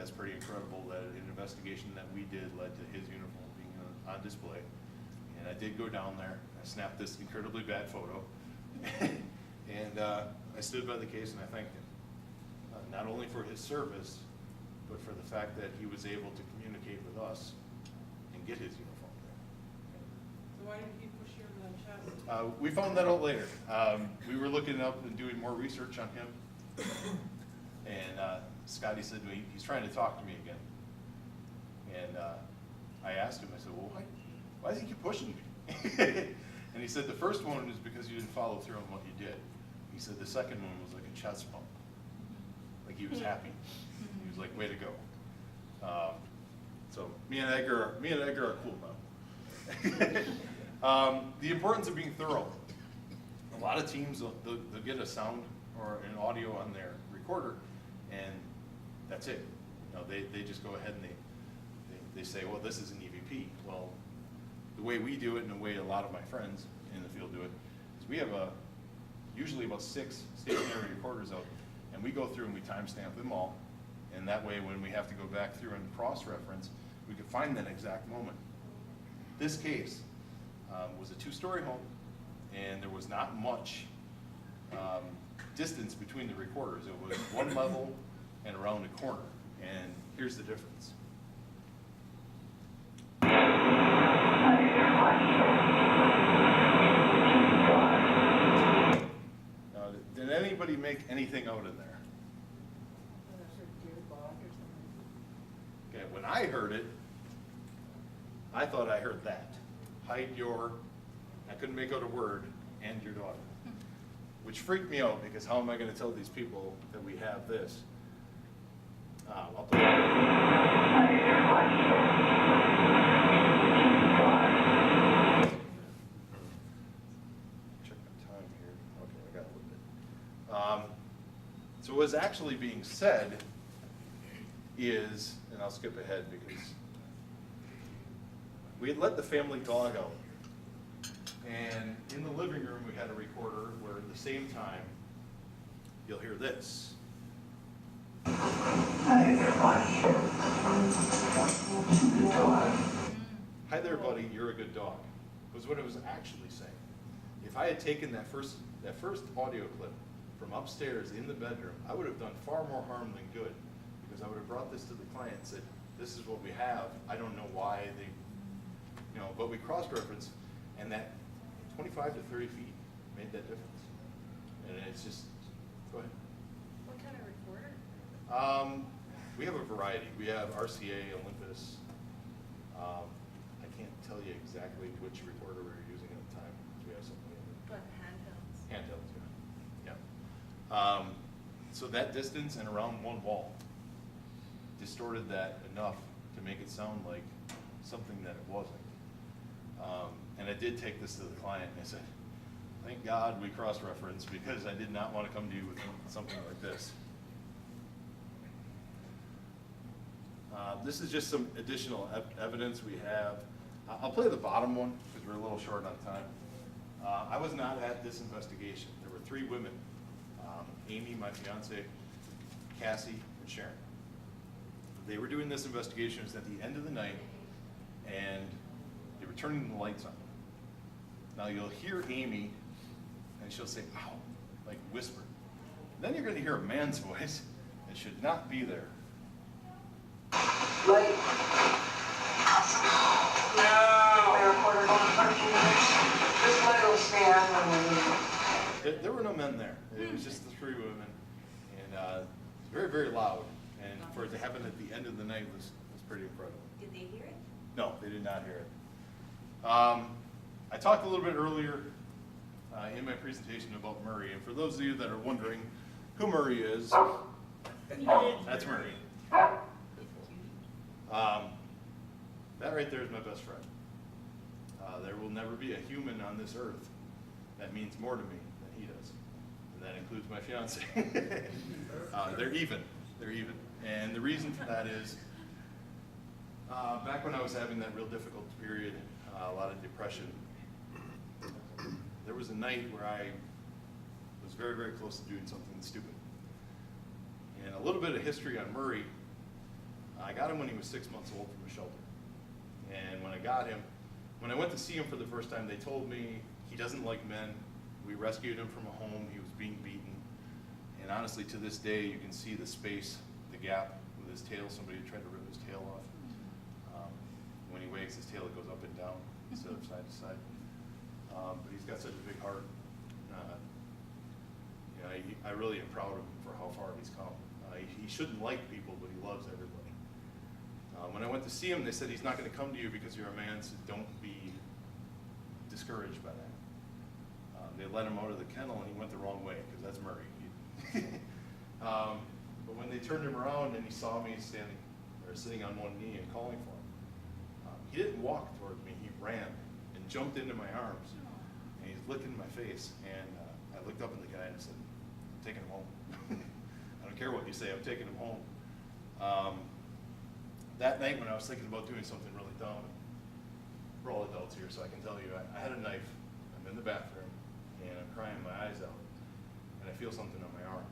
that's pretty incredible that an investigation that we did led to his uniform being on display. And I did go down there. I snapped this incredibly bad photo. And I stood by the case and I thanked him. Not only for his service, but for the fact that he was able to communicate with us and get his uniform there. So why didn't he push you over that chest? We found that out later. We were looking up and doing more research on him. And Scotty said to me, he's trying to talk to me again. And I asked him, I said, well, why does he keep pushing me? And he said, the first one is because you didn't follow through on what you did. He said the second one was like a chest bump. Like he was happy. He was like, way to go. So me and Edgar are cool now. The importance of being thorough. A lot of teams, they'll get a sound or an audio on their recorder, and that's it. You know, they just go ahead and they say, well, this is an EVP. Well, the way we do it and the way a lot of my friends in the field do it is we have usually about 6 stationary recorders out, and we go through and we timestamp them all, and that way when we have to go back through and cross-reference, we can find that exact moment. This case was a 2-story home, and there was not much distance between the recorders. It was one level and around a corner, and here's the difference. Now, did anybody make anything out in there? Okay, when I heard it, I thought I heard that. Hide your, I couldn't make out a word, and your daughter. Which freaked me out, because how am I going to tell these people that we have this? I'll play check my time here. Okay, I got a little bit. So what's actually being said is, and I'll skip ahead because we had let the family dog out. And in the living room, we had a recorder where at the same time, you'll hear this. Hi there, buddy, you're a good dog, was what it was actually saying. If I had taken that first audio clip from upstairs in the bedroom, I would have done far more harm than good, because I would have brought this to the client and said, this is what we have. I don't know why they, but we cross-referenced, and that 25 to 30 feet made that difference. And it's just, go ahead. What kind of recorder? We have a variety. We have RCA, Olympus. I can't tell you exactly which recorder we were using at the time. We have something. But handhelds. Handhelds, yeah. So that distance and around one wall distorted that enough to make it sound like something that it wasn't. And I did take this to the client and I said, thank God we cross-referenced, because I did not want to come to you with something like this. This is just some additional evidence we have. I'll play the bottom one because we're a little short on time. I was not at this investigation. There were 3 women, Amy, my fiance, Cassie, and Sharon. They were doing this investigation. It was at the end of the night, and they were turning the lights on. Now you'll hear Amy, and she'll say, ow, like whisper. Then you're going to hear a man's voice that should not be there. Light. This light will stand. There were no men there. It was just the 3 women, and very, very loud. And for it to happen at the end of the night was pretty incredible. Did they hear it? No, they did not hear it. I talked a little bit earlier in my presentation about Murray, and for those of you that are wondering who Murray is, that's Murray. That right there is my best friend. There will never be a human on this earth that means more to me than he does, and that includes my fiance. They're even. And the reason for that is, back when I was having that real difficult period, a lot of depression, there was a night where I was very, very close to doing something stupid. And a little bit of history on Murray. I got him when he was 6 months old from a shelter. And when I got him, when I went to see him for the first time, they told me he doesn't like men. We rescued him from a home. He was being beaten. And honestly, to this day, you can see the space, the gap with his tail. Somebody tried to rip his tail off. When he wags his tail, it goes up and down instead of side to side. But he's got such a big heart. I really am proud of him for how far he's come. He shouldn't like people, but he loves everybody. When I went to see him, they said he's not going to come to you because you're a man, so don't be discouraged by that. They let him out of the kennel, and he went the wrong way, because that's Murray. But when they turned him around and he saw me sitting on one knee and calling for him, he didn't walk towards me. He ran and jumped into my arms, and he's licking my face. And I looked up at the guy and I said, "I'm taking him home. I don't care what you say. I'm taking him home." That night when I was thinking about doing something really dumb, we're all adults here, so I can tell you, I had a knife. I'm in the bathroom, and I'm crying my eyes out, and I feel something on my arm.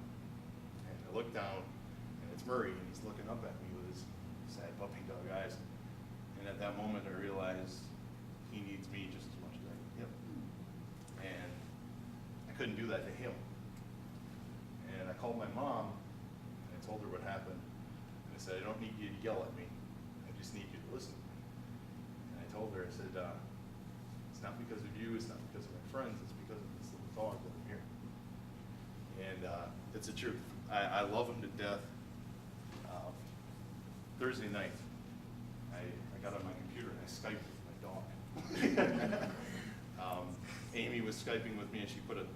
And I look down, and it's Murray, and he's looking up at me with his sad puppy dog eyes. And at that moment, I realized he needs me just as much as I need him. And I couldn't do that to him. And I called my mom, and I told her what happened. And I said, "I don't need you to yell at me. I just need you to listen." And I told her, I said, "It's not because of you, it's not because of my friends, it's because of this little dog that I'm here." And it's the truth. I love him to death. Thursday night, I got on my computer and I Skyped with my dog. Amy was Skyping with me, and she put a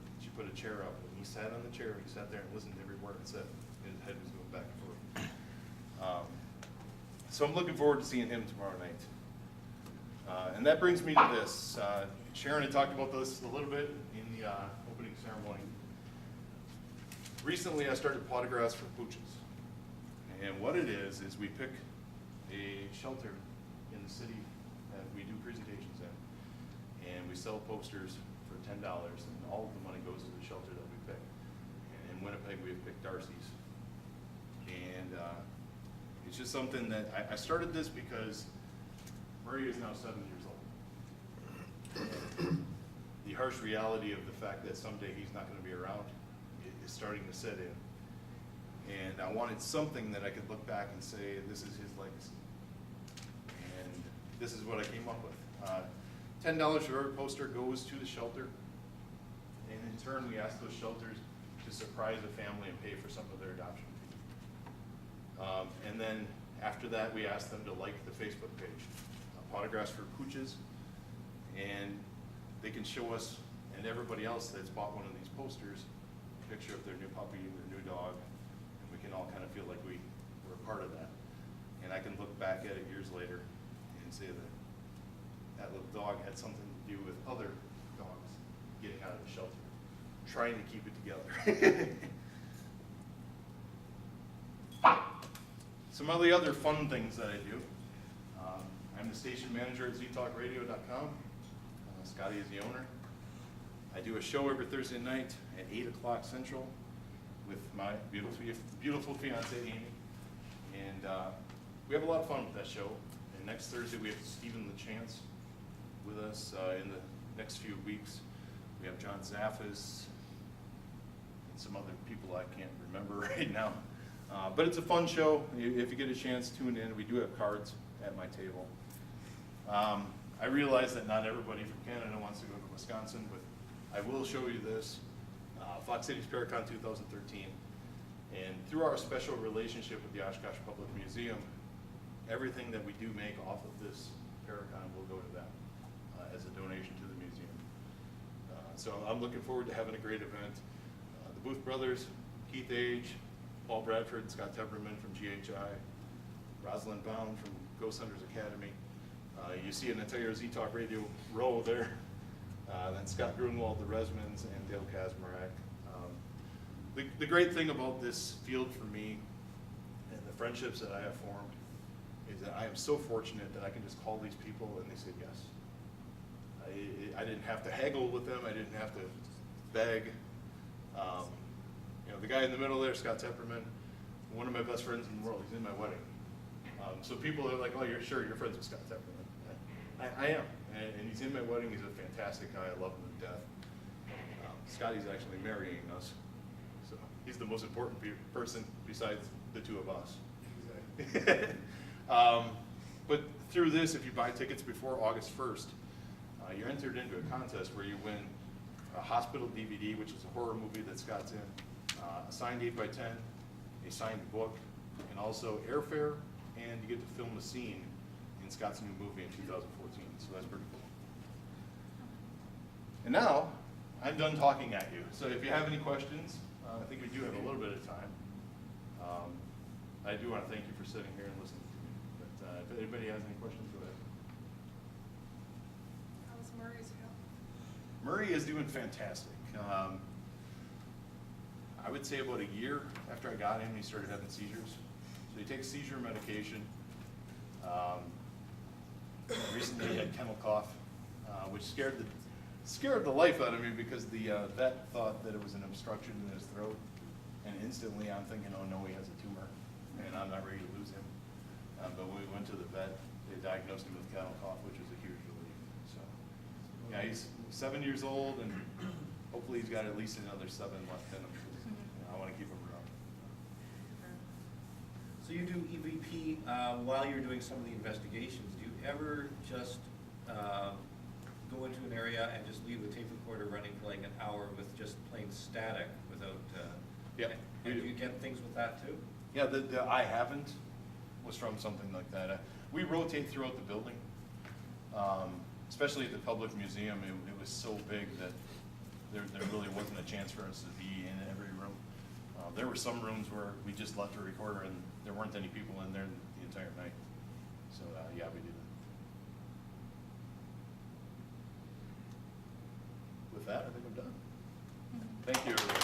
chair up, and he sat on the chair, he sat there and listened to every word I said, and his head was going back and forth. So I'm looking forward to seeing him tomorrow night. And that brings me to this. Sharon had talked about this a little bit in the opening ceremony. Recently I started Potographs for Pooches. And what it is we pick a shelter in the city that we do presentations in, and we sell posters for $10, and all of the money goes to the shelter that we pick. And in Winnipeg, we have picked Darcy's. And it's just something that I started this because Murray is now 7 years old. And the harsh reality of the fact that someday he's not going to be around is starting to set in. And I wanted something that I could look back and say, this is his legacy. And this is what I came up with. $10 for every poster goes to the shelter. And in turn, we ask those shelters to surprise a family and pay for some of their adoption fees. And then after that, we ask them to like the Facebook page, Potographs for Pooches. And they can show us and everybody else that's bought one of these posters a picture of their new puppy, their new dog. We can all kind of feel like we were a part of that. And I can look back at it years later and say that that little dog had something to do with other dogs getting out of the shelter, trying to keep it together. Some of the other fun things that I do. I'm the station manager at ztalkradio.com. Scotty is the owner. I do a show every Thursday night at 8 o'clock Central with my beautiful fiance, Amy. And we have a lot of fun with that show. And next Thursday, we have Stephen LeChance with us in the next few weeks. We have John Zaffis and some other people I can't remember right now. But it's a fun show. If you get a chance, tune in. We do have cards at my table. I realize that not everybody from Canada wants to go to Wisconsin, but I will show you this. Fox Cities Paracon 2013. And through our special relationship with the Oshkosh Public Museum, everything that we do make off of this Paracon will go to them as a donation to the museum. So I'm looking forward to having a great event. The Booth Brothers, Keith Age, Paul Bradford, Scott Tepperman from GHI, Rosalind Bound from Ghost Hunters Academy. You see an entire Z-Talk Radio row there. Then Scott Grunwald, the Resmans, and Dale Kazmarek. The great thing about this field for me and the friendships that I have formed is that I am so fortunate that I can just call these people and they say yes. I didn't have to haggle with them. I didn't have to beg. You know, the guy in the middle there, Scott Tepperman, one of my best friends in the world. He's in my wedding. So people are like, oh, you're sure you're friends with Scott Tepperman. I am, and he's in my wedding. He's a fantastic guy. I love him to death. Scotty's actually marrying us, so he's the most important person besides the two of us. Exactly. But through this, if you buy tickets before August 1st, you're entered into a contest where you win a hospital DVD, which is a horror movie that Scott's in, a signed 8x10, a signed book, and also airfare, and you get to film a scene in Scott's new movie in 2014, so that's pretty cool. And now, I'm done talking at you. So if you have any questions, I think we do have a little bit of time. I do want to thank you for sitting here and listening to me. But if anybody has any questions, go ahead. How's Murray's health? Murray is doing fantastic. I would say about a year after I got him, he started having seizures. So he takes seizure medication. Recently he had kennel cough, which scared the life out of me because the vet thought that it was an obstruction in his throat. And instantly I'm thinking, oh no, he has a tumor, and I'm not ready to lose him. But when we went to the vet, they diagnosed him with kennel cough, which was a huge relief. So, yeah, he's 7 years old, and hopefully he's got at least another 7 left in him. I want to keep him around. So you do EVP while you're doing some of the investigations. Do you ever just go into an area and just leave the tape recorder running for like an hour with just plain static without? Yeah. And do you get things with that too? Yeah, the I haven't was from something like that. We rotate throughout the building, especially at the public museum. It was so big that there really wasn't a chance for us to be in every room. There were some rooms where we just left a recorder and there weren't any people in there the entire night. So yeah, we did that. With that, I think I'm done. Thank you, everybody.